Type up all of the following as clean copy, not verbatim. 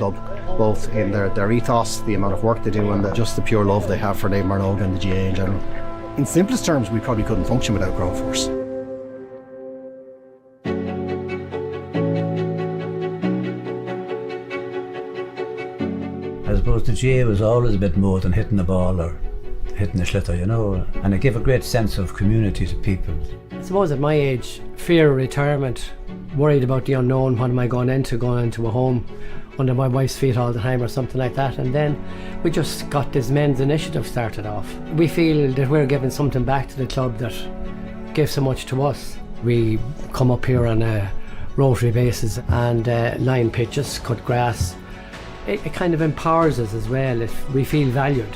club, both in their ethos, the amount of work they do, and just the pure love they have for Naomh Marnoga and the GA in general. In simplest terms, we probably couldn't function without Ground Force. I suppose the GA was always a bit more than hitting the ball or hitting the schlitter, you know, and it gave a great sense of community to people. I suppose at my age, fear of retirement, worried about the unknown, what am I going into a home under my wife's feet all the time or something like that, and then we just got this men's initiative started off. We feel that we're giving something back to the club that gave so much to us. We come up here on a rotary basis and line pitches, cut grass. It kind of empowers us as well if we feel valued.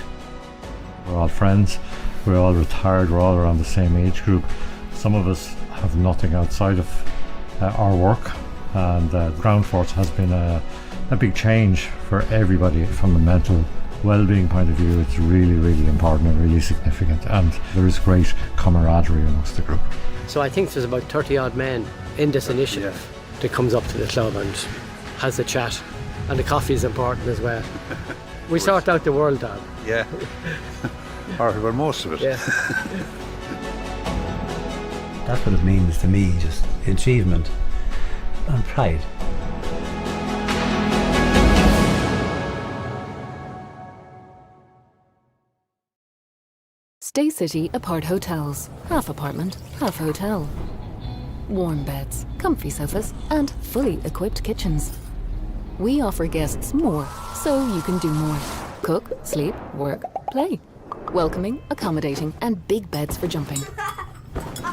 We're all friends, we're all retired, we're all around the same age group. Some of us have nothing outside of our work, and Ground Force has been a big change for everybody from the mental well-being point of view. It's really, really important and really significant, and there is great camaraderie amongst the group. So I think there's about 30 odd men in this initiative that comes up to the club and has a chat, and the coffee is important as well. We sort out the world, Dad. Yeah. Or well, most of it. Yeah. That's what it means to me, just achievement and pride. Stay City Apart Hotels. Half apartment, half hotel. Warm beds, comfy sofas, and fully equipped kitchens. We offer guests more, so you can do more. Cook, sleep, work, play. Welcoming, accommodating, and big beds for jumping.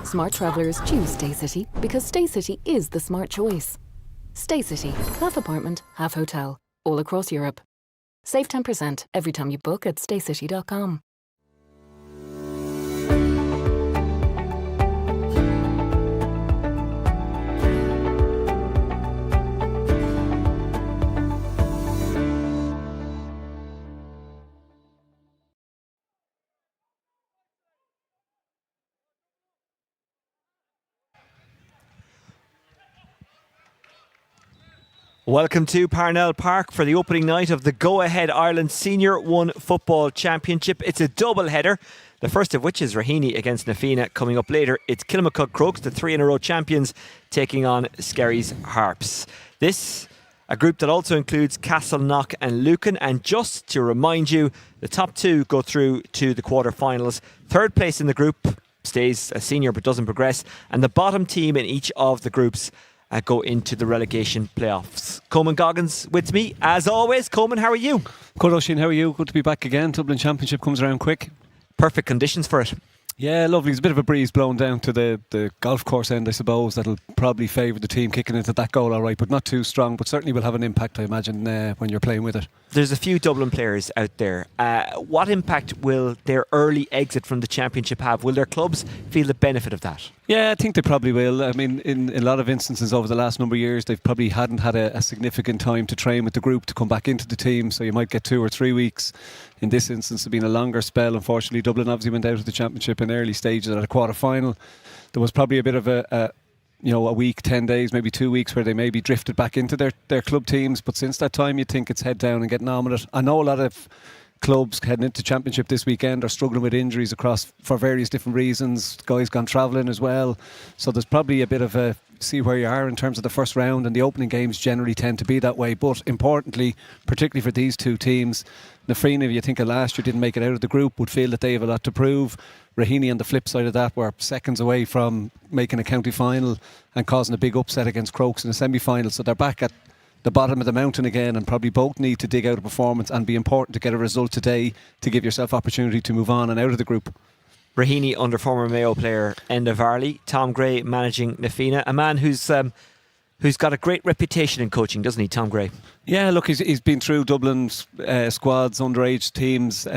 Smart travellers choose Stay City because Stay City is the smart choice. Stay City, half apartment, half hotel, all across Europe. Save 10% every time you book at staycity.com. Welcome to Parnell Park for the opening night of the Go Ahead Ireland Senior 1 Football Championship. It's a double header, the first of which is Raheny against Na Fianna. Coming up later, it's Kilmacud Crokes, the 3-in-a-row champions, taking on Skerry's Harps. This, a group that also includes Castleknock and Lucan. And just to remind you, the top two go through to the quarter-finals. Third place in the group stays a senior but doesn't progress. And the bottom team in each of the groups go into the relegation playoffs. Coleman Goggins with me, as always. Coleman, how are you? Good, Oisín, how are you? Good to be back again. Dublin Championship comes around quick. Perfect conditions for it. Yeah, lovely. There's a bit of a breeze blowing down to the golf course end, I suppose. That'll probably favour the team kicking into that goal, all right, but not too strong. But certainly will have an impact, I imagine, when you're playing with it. There's a few Dublin players out there. What impact will their early exit from the championship have? Will their clubs feel the benefit of that? Yeah, I think they probably will. I mean, in a lot of instances over the last number of years, they've probably hadn't had a significant time to train with the group to come back into the team. So you might get 2 or 3 weeks. In this instance, it's been a longer spell. Unfortunately, Dublin obviously went out of the championship in early stages at a quarter-final. There was probably a bit of a week, 10 days, maybe 2 weeks where they maybe drifted back into their club teams. But since that time, you'd think it's head down and getting on with it. I know a lot of clubs heading into championship this weekend are struggling with injuries for various different reasons. Guys gone travelling as well. So there's probably a bit of a see where you are in terms of the first round, and the opening games generally tend to be that way. But importantly, particularly for these two teams, Na Fianna, if you think of last year, didn't make it out of the group, would feel that they have a lot to prove. Raheny on the flip side of that were seconds away from making a county final and causing a big upset against Crokes in the semi-final. So they're back at the bottom of the mountain again, and probably both need to dig out a performance and be important to get a result today to give yourself opportunity to move on and out of the group. Raheny under former Mayo player Enda Varley, Tom Gray managing Na Fianna, a man who's got a great reputation in coaching, doesn't he, Tom Gray? Yeah, look, he's been through Dublin's squads, underage teams.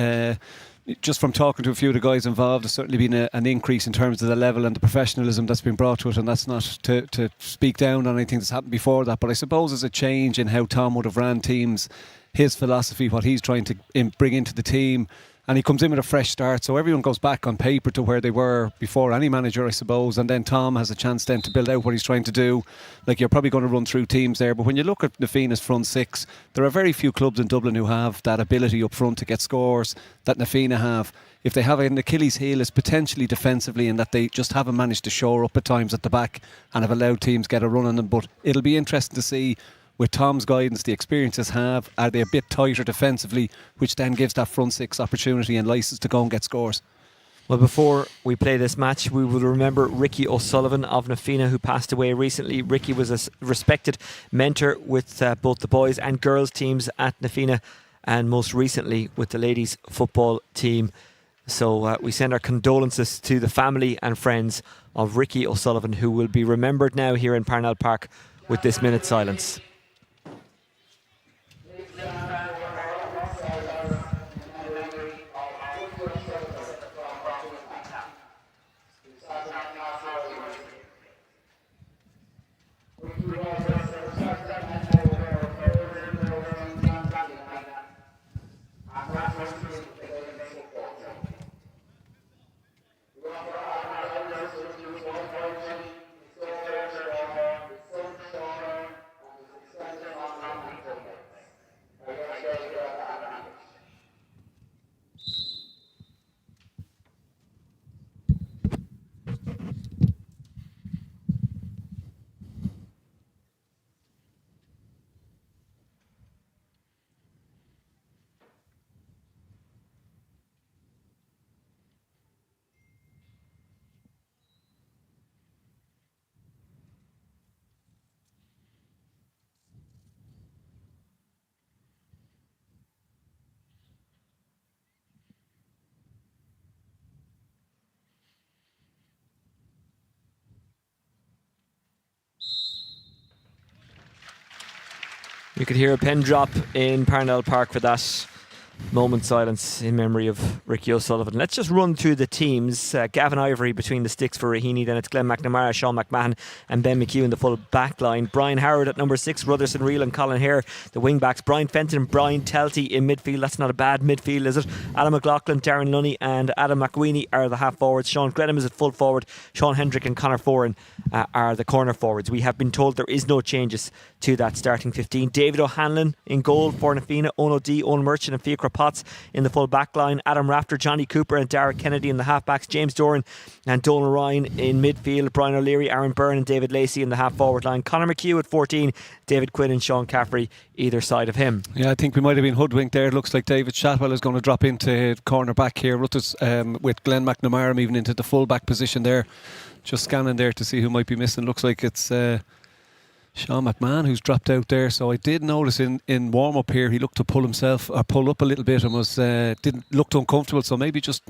Just from talking to a few of the guys involved, there's certainly been an increase in terms of the level and the professionalism that's been brought to it, and that's not to speak down on anything that's happened before that, but I suppose there's a change in how Tom would have ran teams, his philosophy, what he's trying to bring into the team. and he comes in with a fresh start, so everyone goes back on paper to where they were before any manager, I suppose, and then Tom has a chance then to build out what he's trying to do. Like, you're probably going to run through teams there, but when you look at Na Fianna's front six, there are very few clubs in Dublin who have that ability up front to get scores that Na Fianna have. If they have an Achilles heel, it's potentially defensively, in that they just haven't managed to shore up at times at the back and have allowed teams get a run on them. But it'll be interesting to see, with Tom's guidance, the experiences have, are they a bit tighter defensively, which then gives that front six opportunity and license to go and get scores. Well, before we play this match, we will remember Ricky O'Sullivan of Na Fianna, who passed away recently. Ricky was a respected mentor with both the boys and girls teams at Na Fianna, and most recently with the ladies football team. So we send our condolences to the family and friends of Ricky O'Sullivan, who will be remembered now here in Parnell Park with this minute's silence. You could hear a pin drop in Parnell Park for that moment's silence in memory of Ricky O'Sullivan. Let's just run through the teams. Gavin Ivory between the sticks for Raheny. Then it's Glenn McNamara, Sean McMahon and Ben McHugh in the full back line. Brian Howard at number 6, Rutherson Reel and Colin Hare, the wing backs. Brian Fenton and Brian Telty in midfield. That's not a bad midfield, is it? Adam McLaughlin, Darren Lunny and Adam McWeeny are the half forwards. Sean Grenham is at full forward. Sean Hendrick and Conor Foran are the corner forwards. We have been told there is no changes to that starting 15. David O'Hanlon in goal for Na Fianna, Owen O'Dea, Owen Merchant and Fiacre Potts in the full back line. Adam Rafter, Johnny Cooper and Derek Kennedy in the half backs. James Doran and Donal Ryan in midfield. Brian O'Leary, Aaron Byrne and David Lacey in the half forward line. Conor McHugh at 14. David Quinn and Sean Caffrey either side of him. Yeah, I think we might have been hoodwinked there. It looks like David Shotwell is going to drop into corner back here. Rutters, with Glenn McNamara moving into the full back position there. Just scanning there to see who might be missing. Looks like it's Sean McMahon who's dropped out there. So I did notice in warm up here he looked to pull up a little bit and was didn't looked uncomfortable. So maybe just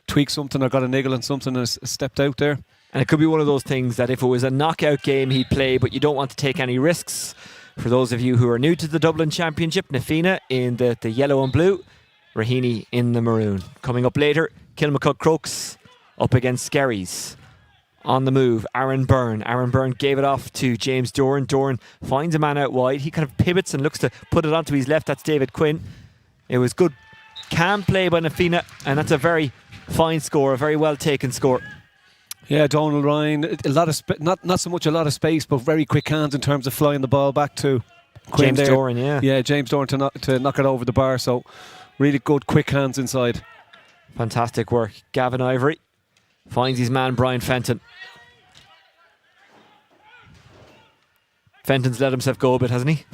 tweaked something or got a niggle on something and stepped out there. And it could be one of those things that if it was a knockout game he'd play, but you don't want to take any risks. For those of you who are new to the Dublin Championship, Na Fianna in the yellow and blue, Raheny in the maroon. Coming up later, Kilmacud Crokes up against Skerries. On the move, Aaron Byrne. Aaron Byrne gave it off to James Doran. Doran finds a man out wide. He kind of pivots and looks to put it onto his left. That's David Quinn. It was good, calm play by Na Fianna, and that's a very fine score, a very well taken score. Yeah, Donal Ryan, a lot of not so much a lot of space, but very quick hands in terms of flying the ball back to Quinn James there. Doran, yeah. James Doran to knock it over the bar. So really good quick hands inside. Fantastic work. Gavin Ivory finds his man Brian Fenton. Fenton's let himself go a bit, hasn't he?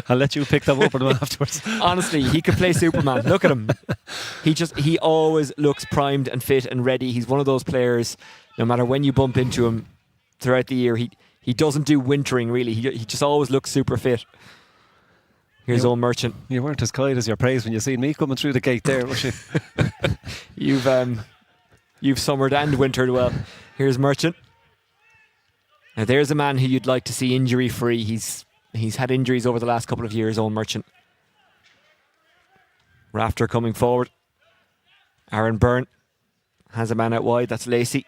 I'll let you pick that up on him afterwards. Honestly, he could play Superman. Look at him. He always looks primed and fit and ready. He's one of those players, no matter when you bump into him throughout the year, he doesn't do wintering really. He just always looks super fit. Here's Old Merchant. You weren't as kind as your praise when you seen me coming through the gate there, was you? You've summered and wintered well. Here's Merchant. Now there's a man who you'd like to see injury free. He's had injuries over the last couple of years, Old Merchant. Rafter coming forward. Aaron Byrne has a man out wide. That's Lacey.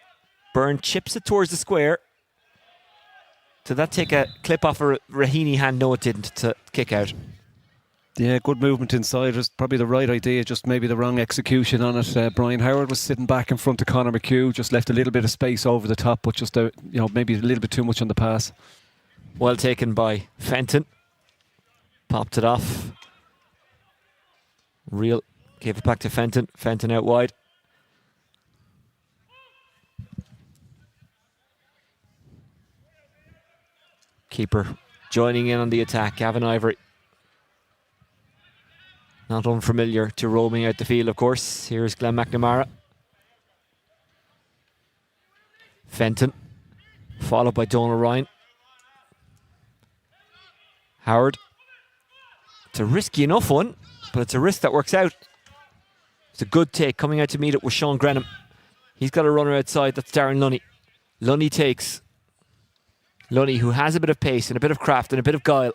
Byrne chips it towards the square. Did that take a clip off a Raheny hand? No, it didn't. To kick out. Yeah, good movement inside. It was probably the right idea, just maybe the wrong execution on it. Brian Howard was sitting back in front of Conor McHugh, just left a little bit of space over the top, but just maybe a little bit too much on the pass. Well taken by Fenton. Popped it off. Real gave it back to Fenton. Fenton out wide. Keeper joining in on the attack, Gavin Ivory. Not unfamiliar to roaming out the field, of course. Here's Glenn McNamara. Fenton, followed by Donal Ryan. Howard. It's a risky enough one, but it's a risk that works out. It's a good take coming out to meet it with Sean Grenham. He's got a runner outside, that's Darren Lunny. Lunny takes. Lunny, who has a bit of pace and a bit of craft and a bit of guile.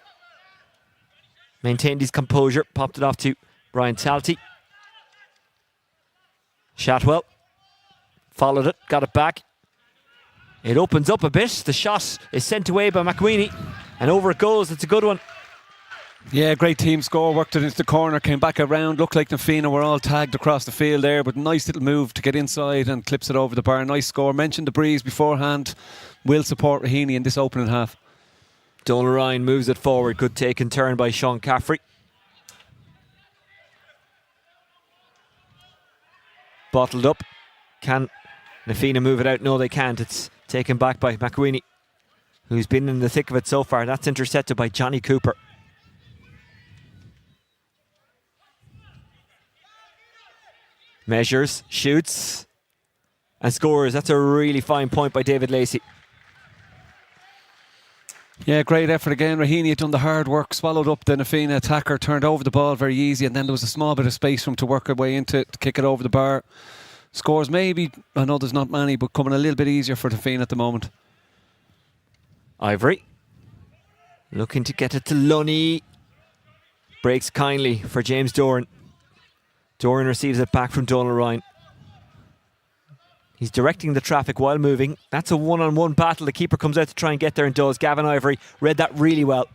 Maintained his composure, popped it off to Brian Talty. Shatwell followed it, got it back. It opens up a bit. The shot is sent away by McWeeny, and over it goes. It's a good one. Yeah, great team score, worked it into the corner, came back around, looked like Fianna were all tagged across the field there, but nice little move to get inside and clips it over the bar. Nice score. Mentioned the breeze beforehand. Will support Raheny in this opening half. Donal Ryan moves it forward. Good take and turn by Sean Caffrey. Bottled up. Can Fianna move it out? No, they can't. It's taken back by McWeeny, who's been in the thick of it so far. That's intercepted by Johnny Cooper. Measures, shoots, and scores. That's a really fine point by David Lacey. Yeah, great effort again. Raheny had done the hard work, swallowed up the Fianna attacker, turned over the ball very easy, and then there was a small bit of space for him to work her way into it, to kick it over the bar. Scores maybe, I know there's not many, but coming a little bit easier for Fianna at the moment. Ivory looking to get it to Lunny. Breaks kindly for James Doran. Doran receives it back from Donal Ryan. He's directing the traffic while moving. That's a one-on-one battle. The keeper comes out to try and get there and does. Gavin Ivory read that really well.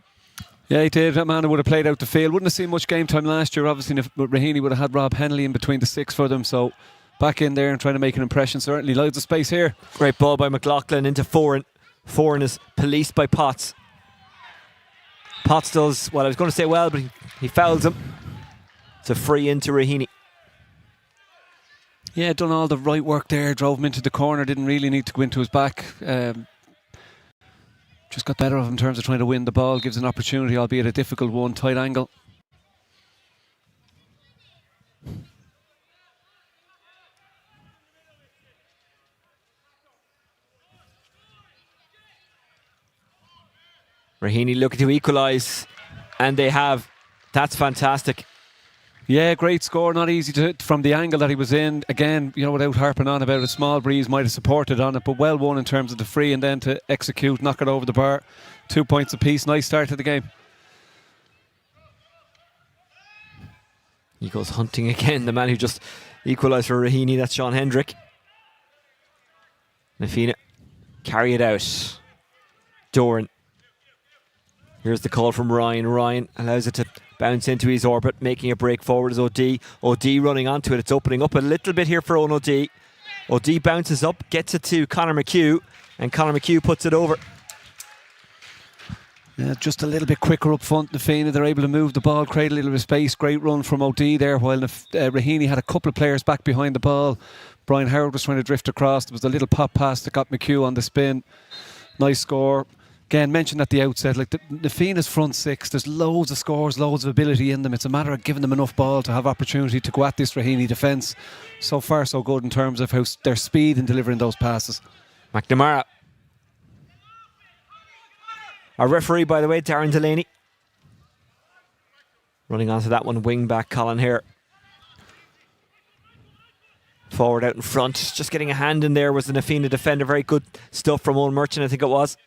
Yeah, he did. That man would have played out the field. Wouldn't have seen much game time last year. Obviously, if Raheny would have had Rob Henley in between the six for them. So back in there and trying to make an impression. Certainly loads of space here. Great ball by McLaughlin into Foran. Foran is policed by Potts. Potts does, well, I was going to say well, but he fouls him. It's a free into Raheny. Yeah, done all the right work there, drove him into the corner, didn't really need to go into his back. Just got better of him in terms of trying to win the ball, gives an opportunity, albeit a difficult one, tight angle. Raheny looking to equalise, and they have. That's fantastic. Yeah, great score. Not easy to from the angle that he was in. Again, without harping on about it, small breeze might have supported on it, but well won in terms of the free and then to execute, knock it over the bar. 2 points apiece. Nice start to the game. He goes hunting again. The man who just equalised for Raheny, that's Sean Hendrick. Fianna carry it out. Doran. Here's the call from Ryan. Ryan allows it to bounce into his orbit, making a break forward as OD. OD running onto it. It's opening up a little bit here for Owen OD. OD bounces up, gets it to Conor McHugh, and Conor McHugh puts it over. Yeah, just a little bit quicker up front. Fianna, they're able to move the ball, create a little bit of space. Great run from OD there, while Raheny had a couple of players back behind the ball. Brian Howard was trying to drift across. There was a little pop pass that got McHugh on the spin. Nice score. Again, mentioned at the outset, like the Fianna's front six, there's loads of scores, loads of ability in them. It's a matter of giving them enough ball to have opportunity to go at this Raheny defence. So far, so good in terms of their speed in delivering those passes. McNamara. Our referee, by the way, Darren Delaney. Running onto that one, wing back Colin Hare. Forward out in front, just getting a hand in there was the Fianna defender. Very good stuff from Owen Merchant, I think it was.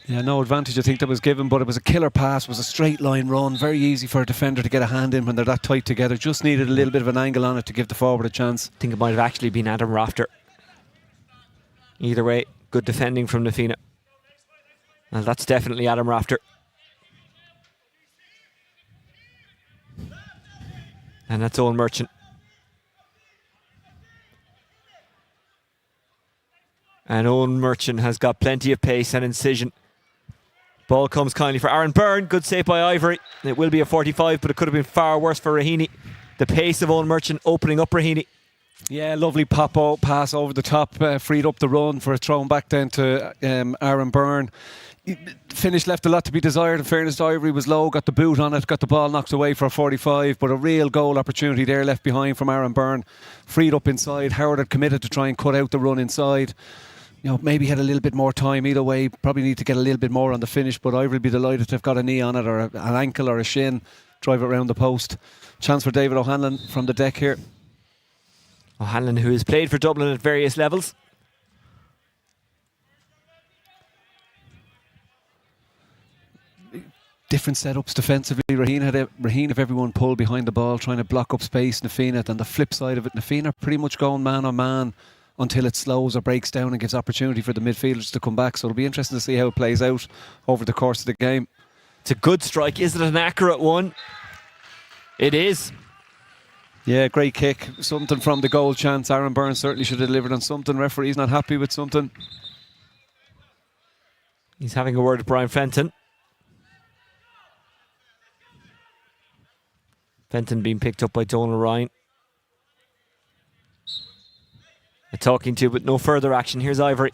Yeah, no advantage I think that was given, but it was a killer pass. It was a straight line run. Very easy for a defender to get a hand in when they're that tight together. Just needed a little bit of an angle on it to give the forward a chance. I think it might have actually been Adam Rafter. Either way, good defending from Fianna. Well, that's definitely Adam Rafter. And that's Owen Merchant. And Owen Merchant has got plenty of pace and incision. Ball comes kindly for Aaron Byrne. Good save by Ivory. It will be a 45, but it could have been far worse for Raheny. The pace of Owen Merchant opening up Raheny. Yeah, lovely pass over the top, freed up the run for a throw back down to Aaron Byrne. Finish left a lot to be desired. In fairness, Ivory was low, got the boot on it, got the ball knocked away for a 45, but a real goal opportunity there left behind from Aaron Byrne. Freed up inside. Howard had committed to try and cut out the run inside. You know, maybe had a little bit more time either way. Probably need to get a little bit more on the finish, but Ivory will be delighted to have got a knee on it or an ankle or a shin. Drive it around the post. Chance for David O'Hanlon from the deck here. O'Hanlon, who has played for Dublin at various levels. Different setups defensively. Raheny have everyone pulled behind the ball, trying to block up space. Nafina, then the flip side of it, Nafina pretty much going man on man until it slows or breaks down and gives opportunity for the midfielders to come back. So it'll be interesting to see how it plays out over the course of the game. It's a good strike. Is it an accurate one? It is. Yeah, great kick. Something from the goal chance. Aaron Burns certainly should have delivered on something. Referee's not happy with something. He's having a word with Brian Fenton. Fenton being picked up by Donal Ryan. A talking to, but no further action. Here's Ivory.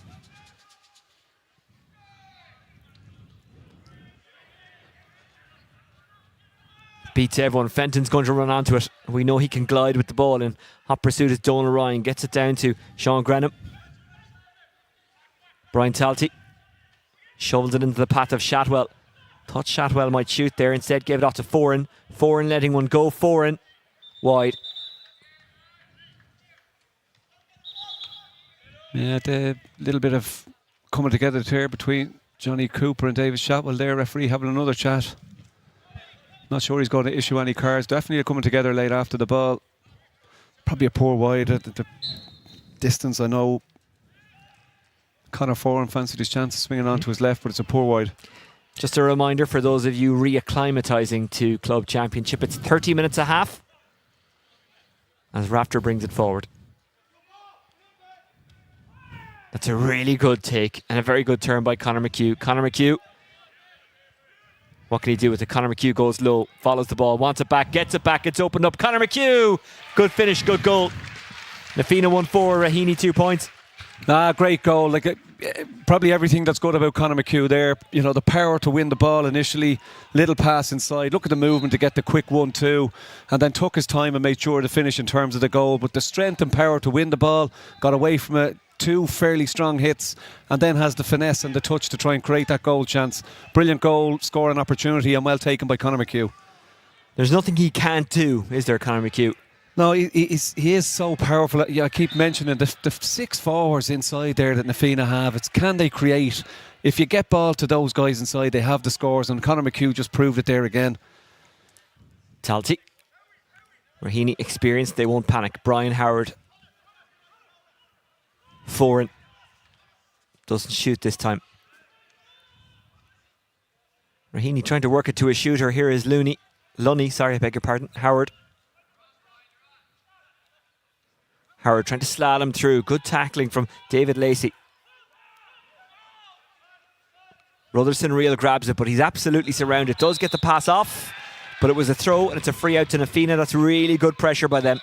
Beats everyone. Fenton's going to run onto it. We know he can glide with the ball. In hot pursuit is Donal Ryan. Gets it down to Sean Grenham. Brian Talty shovels it into the path of Shotwell. Thought Shotwell might shoot there. Instead gave it off to Foran. Foran letting one go. Foran wide. Yeah, the little bit of coming together there between Johnny Cooper and David Shotwell there. Referee having another chat. Not sure he's going to issue any cards. Definitely coming together late after the ball. Probably a poor wide at the distance. I know Conor Foran fancied his chance of swinging on to his left, but it's a poor wide. Just a reminder for those of you reacclimatising to Club Championship, it's 30 minutes a half as Rafter brings it forward. That's a really good take and a very good turn by Conor McHugh. Conor McHugh, what can he do with it? Conor McHugh goes low, follows the ball, wants it back, gets it back, it's opened up. Conor McHugh, good finish, good goal. Nafina 1-4, Raheny 2 points. Great goal. Probably everything that's good about Conor McHugh there. You know, the power to win the ball initially, little pass inside, look at the movement to get the quick 1-2, and then took his time and made sure to finish in terms of the goal. But the strength and power to win the ball, got away from it, 2 fairly strong hits, and then has the finesse and the touch to try and create that goal chance. Brilliant goal, scoring opportunity, and well taken by Conor McHugh. There's nothing he can't do, is there, Conor McHugh? No, he is so powerful. Yeah, I keep mentioning the 6 forwards inside there that Nafina have. It's can they create? If you get ball to those guys inside, they have the scores, and Conor McHugh just proved it there again. Talty. Raheny experienced, they won't panic. Brian Howard. Foran. Doesn't shoot this time. Raheny trying to work it to a shooter. Here is Lunny, I beg your pardon. Howard. Howard trying to slalom through. Good tackling from David Lacey. Rutherson Real grabs it, but he's absolutely surrounded. Does get the pass off, but it was a throw and it's a free out to Nafina. That's really good pressure by them.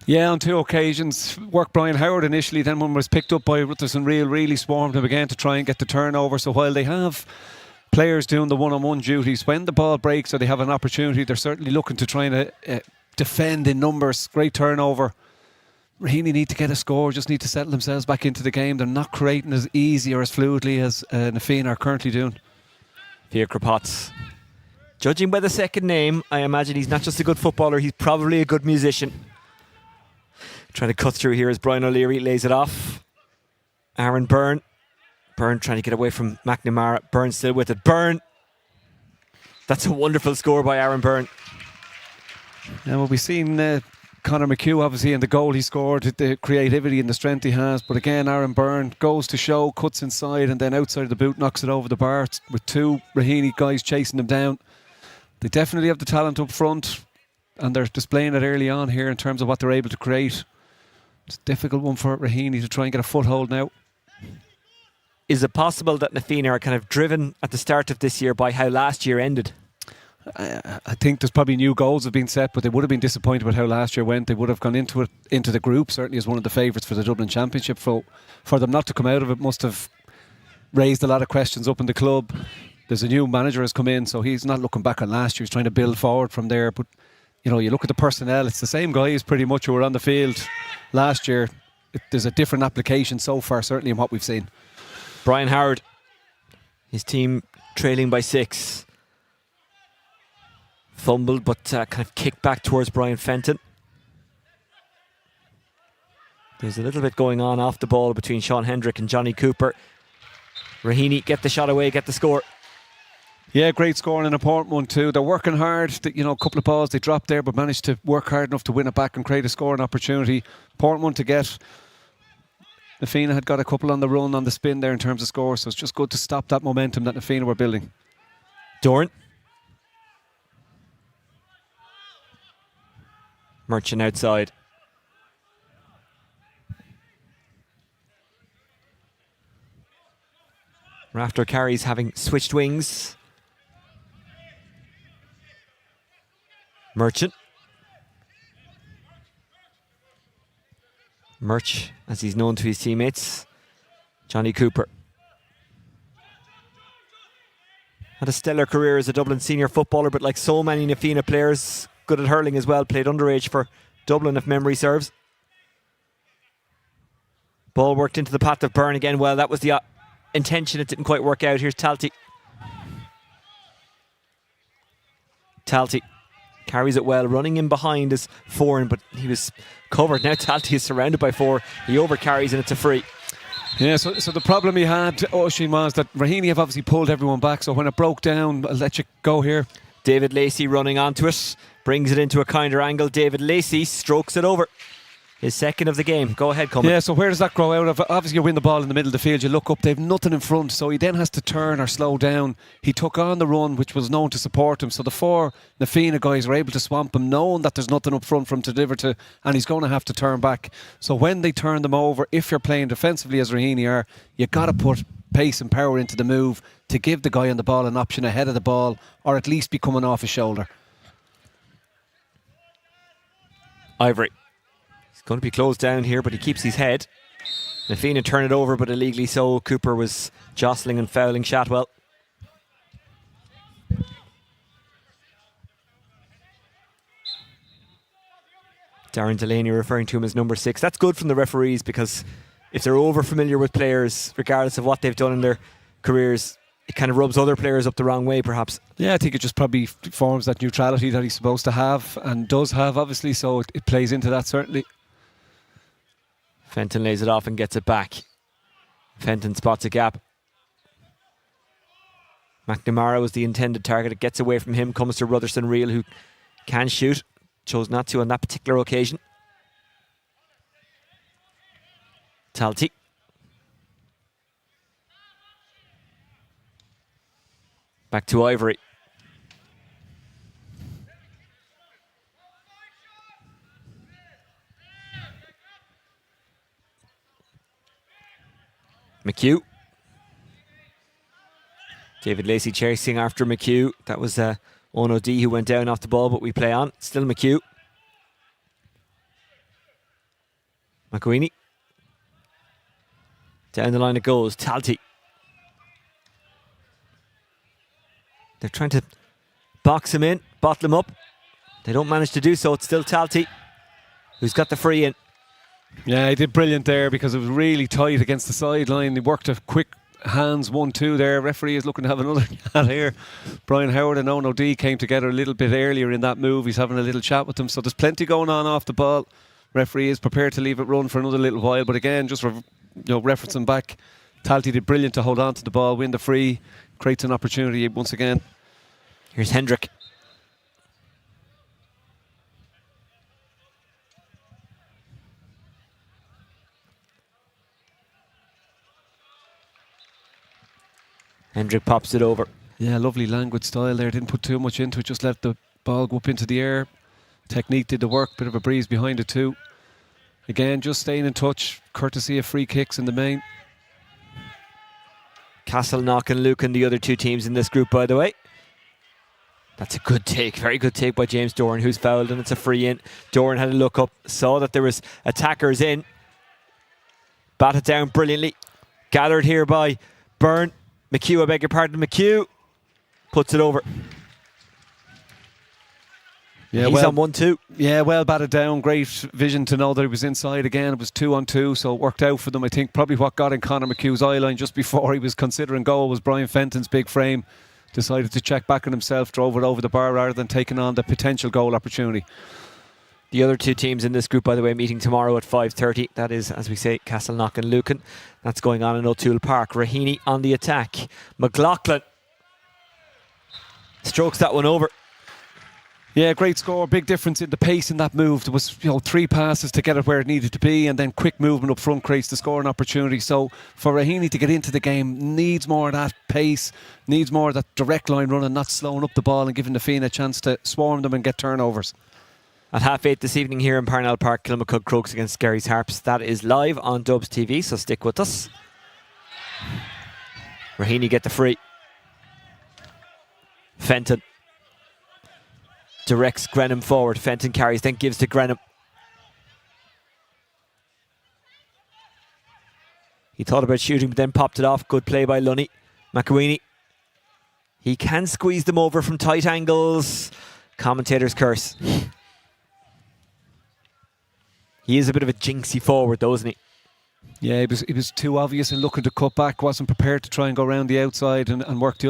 Yeah, on 2 occasions. Worked Brian Howard initially, then one was picked up by Rutherson Real, really swarmed him again to try and get the turnover. So while they have players doing the one-on-one duties, when the ball breaks or they have an opportunity, they're certainly looking to try and defend in numbers. Great turnover. Raheny need to get a score, just need to settle themselves back into the game. They're not creating as easy or as fluidly as Nafina are currently doing. Pierre Krapotz. Judging by the second name, I imagine he's not just a good footballer, he's probably a good musician. Trying to cut through here as Brian O'Leary lays it off. Aaron Byrne. Byrne trying to get away from McNamara. Byrne still with it. Byrne. That's a wonderful score by Aaron Byrne. Yeah, well, we've seen Conor McHugh, obviously, and the goal he scored, the creativity and the strength he has. But again, Aaron Byrne goes to show, cuts inside, and then outside of the boot knocks it over the bar with 2 Raheny guys chasing him down. They definitely have the talent up front, and they're displaying it early on here in terms of what they're able to create. It's a difficult one for Raheny to try and get a foothold now. Is it possible that Na Fianna are kind of driven at the start of this year by how last year ended? I think there's probably new goals have been set, but they would have been disappointed with how last year went. They would have gone into the group, certainly as one of the favourites for the Dublin Championship. For them not to come out of it must have raised a lot of questions up in the club. There's a new manager has come in, so he's not looking back on last year. He's trying to build forward from there. But you look at the personnel, it's the same guys pretty much who were on the field last year. There's a different application so far, certainly in what we've seen. Brian Howard, his team trailing by 6. Fumbled, but kind of kicked back towards Brian Fenton. There's a little bit going on off the ball between Sean Hendrick and Johnny Cooper. Raheny get the shot away, get the score. Yeah, great score and an important one too. They're working hard. A couple of balls they dropped there, but managed to work hard enough to win it back and create a scoring opportunity. Important one to get. Na Fianna had got a couple on the run, on the spin there in terms of score, so it's just good to stop that momentum that Na Fianna were building. Doran. Merchant outside. Rafter carries having switched wings. Merchant. Murch, as he's known to his teammates. Johnny Cooper. Had a stellar career as a Dublin senior footballer, but like so many Na Fianna players, good at hurling as well, played underage for Dublin if memory serves. Ball worked into the path of Byrne again. Well, that was the intention, it didn't quite work out. Here's Talty. Talty carries it well, running in behind is Foran, but he was covered. Now Talty is surrounded by 4. He overcarries and it's a free. Yeah, so the problem he had, Oisín, was that Raheny have obviously pulled everyone back, so when it broke down, I'll let you go here. David Lacey running onto it, brings it into a kinder angle. David Lacey strokes it over. His second of the game. Go ahead, Cummins. Yeah, so where does that grow out of? Obviously you win the ball in the middle of the field, you look up, they've nothing in front, so he then has to turn or slow down. He took on the run, which was known to support him, so the 4 Na Fianna guys were able to swamp him, knowing that there's nothing up front for him to deliver to, and he's going to have to turn back. So when they turn them over, if you're playing defensively as Raheny are, you got to put pace and power into the move to give the guy on the ball an option ahead of the ball, or at least be coming off his shoulder. Ivory. He's going to be closed down here, but he keeps his head. Na Fianna turn it over, but illegally so. Cooper was jostling and fouling Shotwell. Darren Delaney referring to him as number 6. That's good from the referees, because if they're over familiar with players, regardless of what they've done in their careers, it kind of rubs other players up the wrong way, perhaps. Yeah, I think it just probably forms that neutrality that he's supposed to have and does have, obviously, so it plays into that, certainly. Fenton lays it off and gets it back. Fenton spots a gap. McNamara was the intended target. It gets away from him, comes to Rutherson Reel, who can shoot. Chose not to on that particular occasion. Talty. Back to Ivory. McHugh. David Lacey chasing after McHugh. That was Ono D who went down off the ball, but we play on. Still McHugh. McQueenie. Down the line it goes. Talty. They're trying to box him in, bottle him up. They don't manage to do so. It's still Talty who's got the free in. Yeah, he did brilliant there because it was really tight against the sideline. He worked a quick hands 1-2 there. Referee is looking to have another chat here. Brian Howard and Ono D came together a little bit earlier in that move. He's having a little chat with them. So there's plenty going on off the ball. Referee is prepared to leave it run for another little while. But again, just referencing back, Talty did brilliant to hold on to the ball, win the free, creates an opportunity once again. Here's Hendrick. Hendrick pops it over. Yeah, lovely languid style there. Didn't put too much into it, just let the ball go up into the air. Technique did the work, bit of a breeze behind it too. Again, just staying in touch, courtesy of free kicks in the main. Castleknock and Lucan, the other two teams in this group, by the way. That's a good take, very good take by James Doran, who's fouled, and it's a free in. Doran had a look up, saw that there was attackers in. Batted down brilliantly. Gathered here by Byrne. McHugh, I beg your pardon, McHugh puts it over. Yeah, he's on 1-2. Yeah, well batted down. Great vision to know that he was inside again. It was 2-on-2, so it worked out for them. I think probably what got in Conor McHugh's eye line just before he was considering goal was Brian Fenton's big frame. Decided to check back on himself, drove it over the bar rather than taking on the potential goal opportunity. The other two teams in this group, by the way, meeting tomorrow at 5:30. That is, as we say, Castleknock and Lucan. That's going on in O'Toole Park. Raheny on the attack. McLaughlin strokes that one over. Yeah, great score. Big difference in the pace in that move. There was 3 passes to get it where it needed to be, and then quick movement up front creates the scoring opportunity. So for Raheny to get into the game, needs more of that pace, needs more of that direct line running, not slowing up the ball and giving the Fianna a chance to swarm them and get turnovers. At 8:30 this evening here in Parnell Park, Kilmacud Crokes against Skerries Harps. That is live on Dubs TV, so stick with us. Raheny get the free. Fenton directs Grenham forward. Fenton carries, then gives to Grenham. He thought about shooting, but then popped it off. Good play by Lunny. McAweeney. He can squeeze them over from tight angles. Commentator's curse. He is a bit of a jinxy forward, though, isn't he? Yeah, he was too obvious in looking to cut back. Wasn't prepared to try and go around the outside and work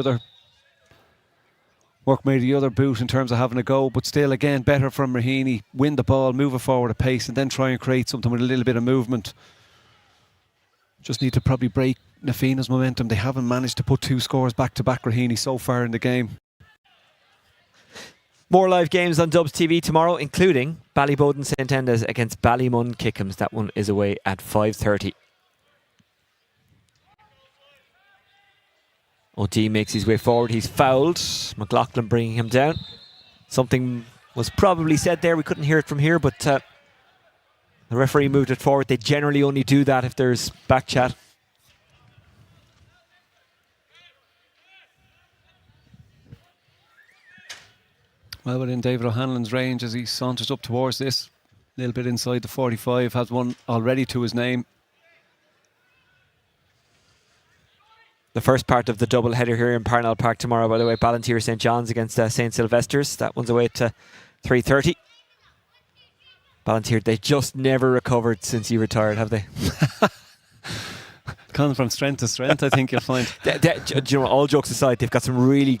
maybe the other boot in terms of having a go. But still, again, better from Raheny. Win the ball, move it forward at pace, and then try and create something with a little bit of movement. Just need to probably break Na Fianna's momentum. They haven't managed to put 2 scores back-to-back, Raheny, so far in the game. More live games on Dubs TV tomorrow, including Ballyboden St Enda's against Ballymun Kickham's. That one is away at 5:30. O'D makes his way forward. He's fouled. McLaughlin bringing him down. Something was probably said there. We couldn't hear it from here, but the referee moved it forward. They generally only do that if there's back chat. Well within David O'Hanlon's range as he saunters up towards this. A little bit inside the 45. Has one already to his name. The first part of the double header here in Parnell Park tomorrow, by the way. Ballantyre St John's against St Sylvester's. That one's away to 3:30. Ballantyre, they just never recovered since he retired, have they? Gone from strength to strength, I think you'll find. Do you know, all jokes aside, they've got some really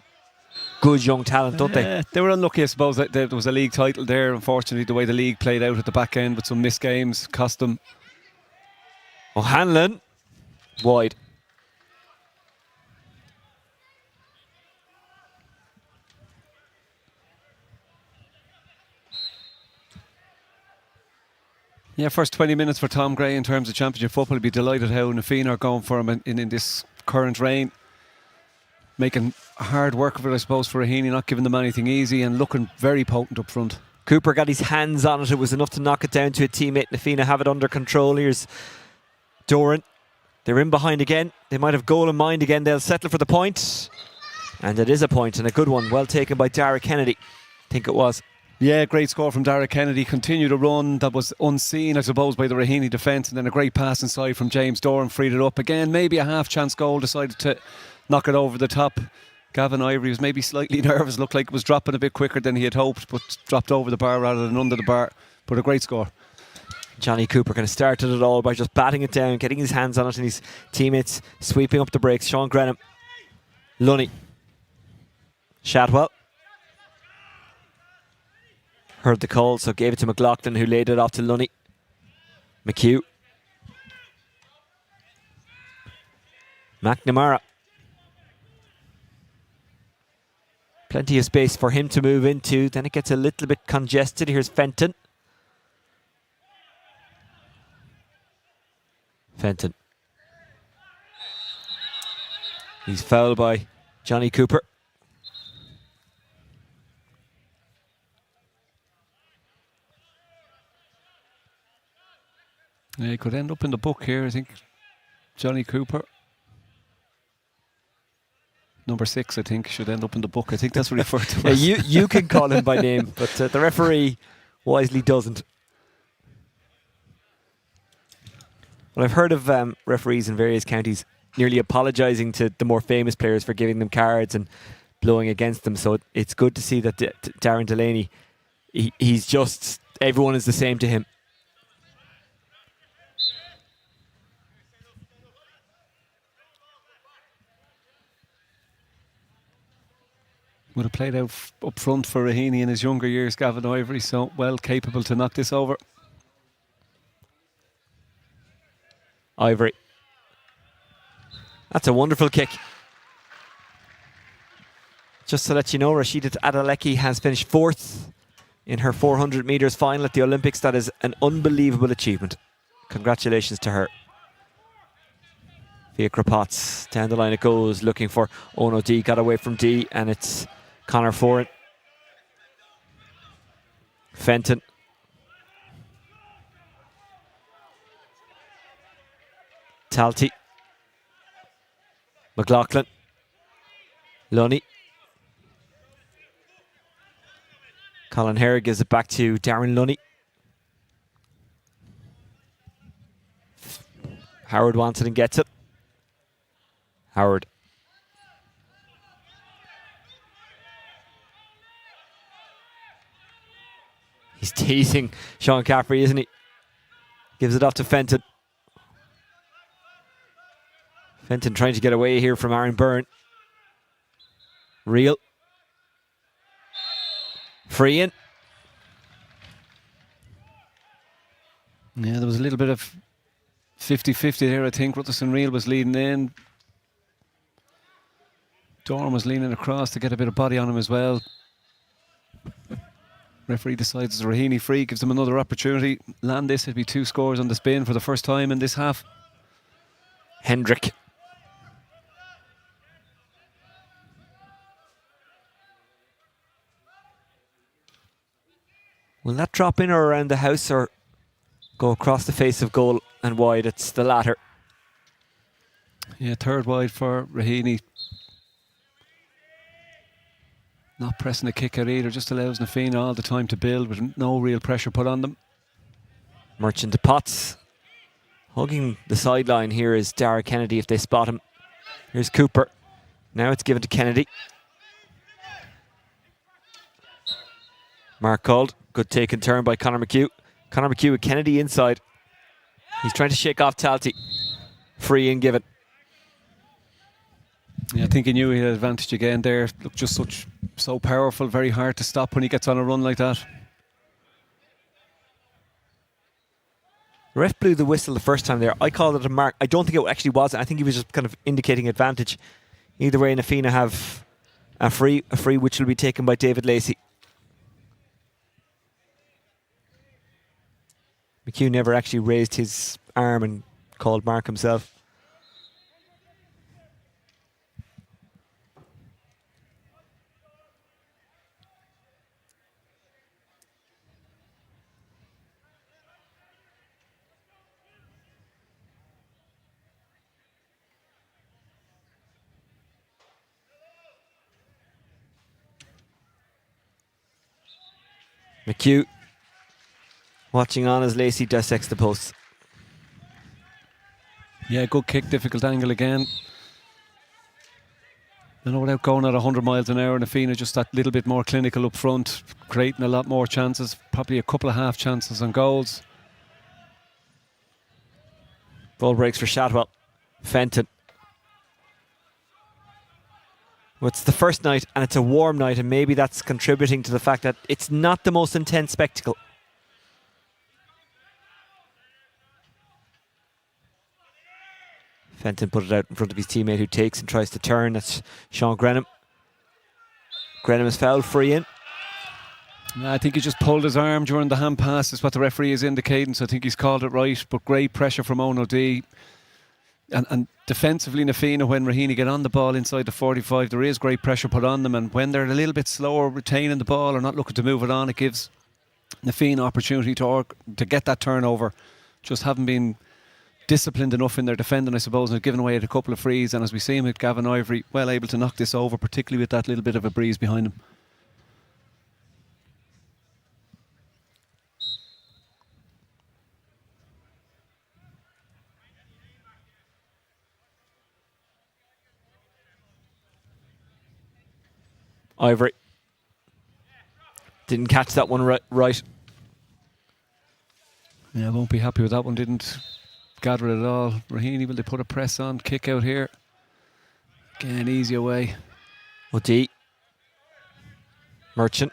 good young talent, don't they? They were unlucky, I suppose. There was a league title there. Unfortunately, the way the league played out at the back end with some missed games cost them. O'Hanlon, wide. Yeah, first 20 minutes for Tom Gray in terms of championship football. He'd be delighted how Na Fianna are going for him in this current reign. Making hard work of it, I suppose, for Raheny, not giving them anything easy and looking very potent up front. Cooper got his hands on it. It was enough to knock it down to a teammate. Na Fianna have it under control. Here's Doran. They're in behind again. They might have goal in mind again. They'll settle for the point. And it is a point, and a good one. Well taken by Dara Kennedy. I think it was. Yeah, great score from Dara Kennedy. Continued a run that was unseen, I suppose, by the Raheny defence, and then a great pass inside from James Doran, freed it up. Again, maybe a half-chance goal, decided to knock it over the top. Gavin Ivory was maybe slightly nervous, looked like it was dropping a bit quicker than he had hoped, but dropped over the bar rather than under the bar. But a great score. Johnny Cooper kind of started it all by just batting it down, getting his hands on it, and his teammates sweeping up the breaks. Sean Grenham, Lunny, Shadwell. Heard the call, so gave it to McLaughlin, who laid it off to Lunny. McHugh. McNamara. Plenty of space for him to move into. Then it gets a little bit congested. Here's Fenton. He's fouled by Johnny Cooper. Yeah, he could end up in the book here, I think. Johnny Cooper. Number 6, I think, should end up in the book. I think that's what he referred to. You can call him by name, but the referee wisely doesn't. Well, I've heard of referees in various counties nearly apologising to the more famous players for giving them cards and blowing against them. So it's good to see that Darren Delaney, he's just, everyone is the same to him. Would have played out up front for Raheny in his younger years, Gavin Ivory, so well capable to knock this over. Ivory. That's a wonderful kick. Just to let you know, Rashida Adeleke has finished 4th in her 400 metres final at the Olympics. That is an unbelievable achievement. Congratulations to her. Via Krapotz, down the line it goes, looking for Ono D, got away from D, and it's Conor Foran. Fenton. Talty. McLaughlin. Lunny. Colin Hare gives it back to Darren Lunny. Howard wants it and gets it. Howard. He's teasing Sean Caffrey, isn't he? Gives it off to Fenton. Fenton trying to get away here from Aaron Byrne. Real. Free in. Yeah, there was a little bit of 50-50 there, I think. Rutherson Real was leading in. Dorn was leaning across to get a bit of body on him as well. Referee decides it's a Raheny free, gives them another opportunity. Land this, it'd be 2 scores on the spin for the first time in this half. Hendrick. Will that drop in or around the house or go across the face of goal and wide? It's the latter. Yeah, 3rd wide for Raheny. Not pressing the kick out either, just allows Nafina all the time to build with no real pressure put on them. Merchant to Potts. Hugging the sideline here is Dara Kennedy if they spot him. Here's Cooper. Now it's given to Kennedy. Mark called. Good take and turn by Conor McHugh. Conor McHugh with Kennedy inside. He's trying to shake off Talty. Free and given. Yeah, I think he knew he had advantage again there. Look, just so powerful, very hard to stop when he gets on a run like that. The ref blew the whistle the first time there. I called it a mark. I don't think it actually was. I think he was just kind of indicating advantage. Either way, Nafina have a free which will be taken by David Lacey. McHugh never actually raised his arm and called mark himself. McHugh watching on as Lacey dissects the posts. Yeah, good kick, difficult angle again. You know, without going at 100 miles an hour, Nafina just that little bit more clinical up front, creating a lot more chances, probably a couple of half chances on goals. Ball breaks for Shadwell. Fenton. Well, it's the first night and it's a warm night, and maybe that's contributing to the fact that it's not the most intense spectacle. Fenton put it out in front of his teammate who takes and tries to turn. That's Sean Grenham. Grenham is fouled, free in. I think he just pulled his arm during the hand pass, is what the referee is indicating, so I think he's called it right. But great pressure from Ono D. And defensively, Fianna, when Raheny get on the ball inside the 45, there is great pressure put on them, and when they're a little bit slower retaining the ball or not looking to move it on, it gives Fianna opportunity to get that turnover. Just haven't been disciplined enough in their defending, I suppose, and have given away a couple of frees. And as we see him with Gavin Ivory, well able to knock this over, particularly with that little bit of a breeze behind him. Ivory didn't catch that one right. Yeah, I won't be happy with that one. Didn't gather it at all. Raheny, will they put a press on? Kick out here. Again, easy away. O'D. Merchant.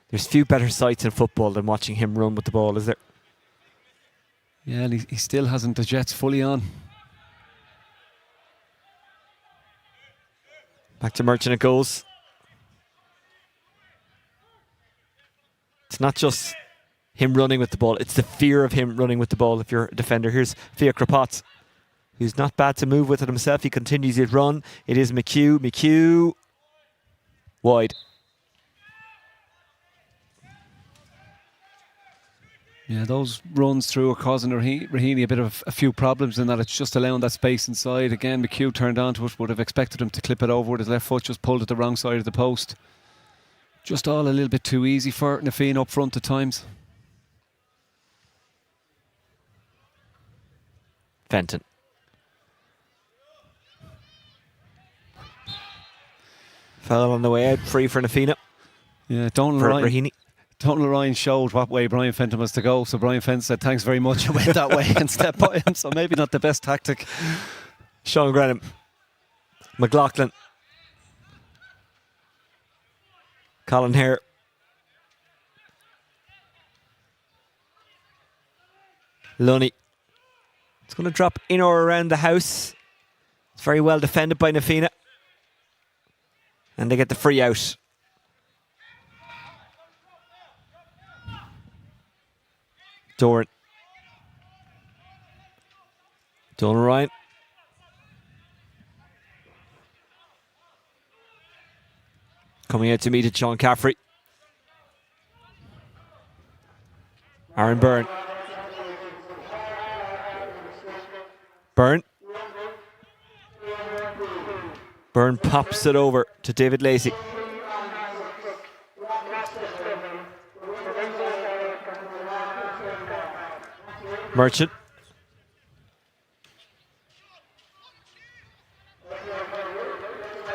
There's few better sights in football than watching him run with the ball, is there? Yeah, and he still hasn't the jets fully on. Back to Merchant it goes. It's not just him running with the ball, it's the fear of him running with the ball if you're a defender. Here's Fia Krapotz, who's not bad to move with it himself. He continues his run. It is McHugh. McHugh wide. Yeah, those runs through are causing Raheny a bit of a few problems in that it's just allowing that space inside. Again, McHugh turned onto it, would have expected him to clip it over with his left foot, just pulled it the wrong side of the post. Just all a little bit too easy for Fianna up front at times. Fenton. Fell on the way out, free for Fianna. Yeah, Raheny. Donald Ryan showed what way Brian Fenton was to go, so Brian Fenton said thanks very much and went that way and stepped by him, so maybe not the best tactic. Sean Grenham. McLaughlin. Colin Hare. Lunny. It's going to drop in or around the house. It's very well defended by Fianna. And they get the free out. Doran. Donal Ryan. Coming out to meet it, Sean Caffrey. Aaron Byrne. Byrne. Byrne pops it over to David Lacey. Merchant.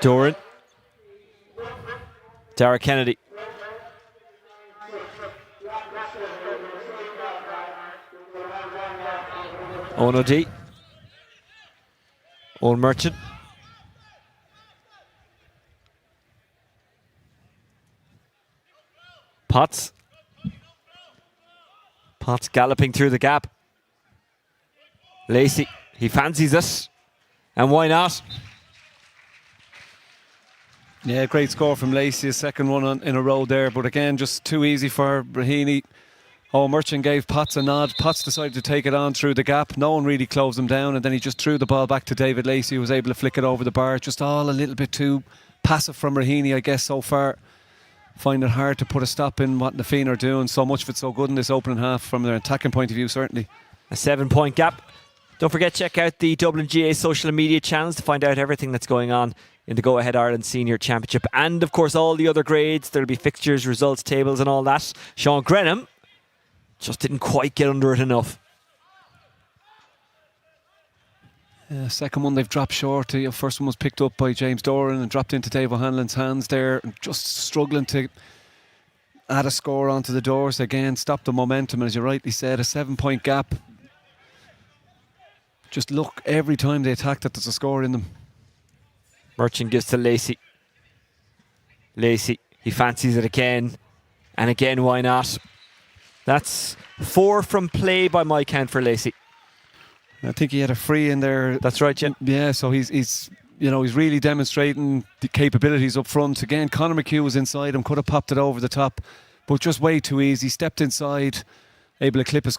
Doran. Dara Kennedy. Owen O'D. Owen Merchant. Potts. Potts galloping through the gap. Lacey, he fancies it. And why not? Yeah, great score from Lacey, a second one in a row there, but again, just too easy for Raheny. Oh, Merchant gave Potts a nod. Potts decided to take it on through the gap. No one really closed him down, and then he just threw the ball back to David Lacey, who was able to flick it over the bar. Just all a little bit too passive from Raheny, I guess, so far. Find it hard to put a stop in what Fianna are doing. So much of it so good in this opening half from their attacking point of view, certainly. A 7-point gap. Don't forget, check out the Dublin GA social media channels to find out everything that's going on in the Go Ahead Ireland Senior Championship. And, of course, all the other grades. There'll be fixtures, results, tables and all that. Sean Grenham just didn't quite get under it enough. Second one they've dropped short. The first one was picked up by James Doran and dropped into Dave O'Hanlon's hands there. And just struggling to add a score onto the doors again. Stop the momentum, as you rightly said. A 7-point gap. Just look, every time they attack that there's a score in them. Merchant gives to Lacey. Lacey, he fancies it again. And again, why not? That's 4 from play by my count for Lacey. I think he had a free in there. That's right, yeah. Yeah, so he's really demonstrating the capabilities up front. Again, Conor McHugh was inside him, could have popped it over the top. but just way too easy. Stepped inside, able to clip a score.